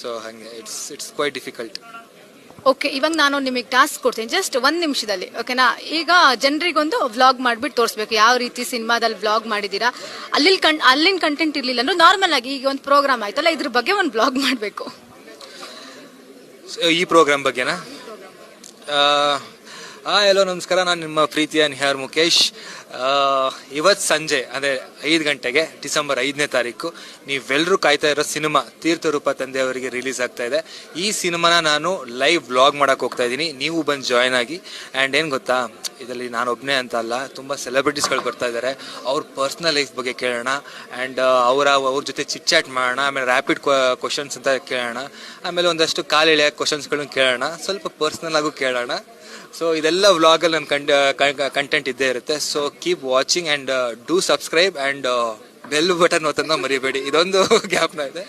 So ಹಾಗೆ it's quite difficult. Okay, ಇವಾಗ ನಾನು ನಿಮಗೆ ಟಾಸ್ಕ್ ಕೊಡ್ತೀನಿ, ಜಸ್ಟ್ 1 ನಿಮಿಷದಲ್ಲಿ. ಓಕೆನಾ? ಈಗ ಜನರಿಗೊಂದು ವ್ಲಾಗ್ ಮಾಡ್ಬಿಟ್ಟು ತೋರಿಸ್ಬೇಕು, ಯಾವ ರೀತಿ ಸಿನಿಮಾದಲ್ಲಿ ವ್ಲಾಗ್ ಮಾಡಿದ್ದೀರಾ. ಅಲ್ಲಿನ ಕಂಟೆಂಟ್ ಇರಲಿಲ್ಲ ಅಂದ್ರೆ ನಾರ್ಮಲ್ ಆಗಿ ಈಗ ಒಂದು ಪ್ರೋಗ್ರಾಮ್ ಆಯ್ತಲ್ಲ, ಇದ್ರ ಬಗ್ಗೆ ಒಂದು ವ್ಲಾಗ್ ಮಾಡಬೇಕು. ಈ ಪ್ರೋಗ್ರಾಮ್ ಬಗ್ಗೆನಾ? ಎಲ್ಲೋ ನಮಸ್ಕಾರ, ನಾನು ನಿಮ್ಮ ಪ್ರೀತಿಯ ನಿಹಾರ್ ಮುಖೇಶ್. ಇವತ್ತು ಸಂಜೆ ಅಂದರೆ 5 ಗಂಟೆಗೆ ಡಿಸೆಂಬರ್ 5ನೇ ತಾರೀಕು ನೀವೆಲ್ಲರೂ ಕಾಯ್ತಾ ಇರೋ ಸಿನಿಮಾ ತೀರ್ಥರೂಪ ತಂದೆಯವರಿಗೆ ರಿಲೀಸ್ ಆಗ್ತಾ ಇದೆ. ಈ ಸಿನಿಮಾನ ನಾನು ಲೈವ್ ವ್ಲಾಗ್ ಮಾಡೋಕೆ ಹೋಗ್ತಾ ಇದ್ದೀನಿ, ನೀವು ಬಂದು ಜಾಯ್ನ್ ಆಗಿ. ಆ್ಯಂಡ್ ಏನು ಗೊತ್ತಾ, ಇದರಲ್ಲಿ ನಾನು ಒಬ್ಬನೇ ಅಂತ ಅಲ್ಲ, ತುಂಬ ಸೆಲೆಬ್ರಿಟೀಸ್ಗಳು ಬರ್ತಾ ಇದ್ದಾರೆ. ಅವ್ರ ಪರ್ಸ್ನಲ್ ಲೈಫ್ ಬಗ್ಗೆ ಕೇಳೋಣ, ಆ್ಯಂಡ್ ಅವ್ರ ಜೊತೆ ಚಿಟ್ ಚಾಟ್ ಮಾಡೋಣ, ಆಮೇಲೆ ರ್ಯಾಪಿಡ್ ಕ್ವಶನ್ಸ್ ಅಂತ ಕೇಳೋಣ, ಆಮೇಲೆ ಒಂದಷ್ಟು ಕಾಲೆಳೆಯ ಕ್ವಶನ್ಸ್ಗಳನ್ನ ಕೇಳೋಣ, ಸ್ವಲ್ಪ ಪರ್ಸ್ನಲ್ ಆಗು ಕೇಳೋಣ. ಸೊ ಇದೆಲ್ಲ ವ್ಲಾಗಲ್ಲಿ ನನ್ನ ಕಂಟೆಂಟ್ ಇದ್ದೇ ಇರುತ್ತೆ. So keep watching and do subscribe and bell button ಒತ್ತೋದನ್ನ ಮರಿಬೇಡಿ. ಇದೊಂದು ಗ್ಯಾಪ್ನ ಇದೆ.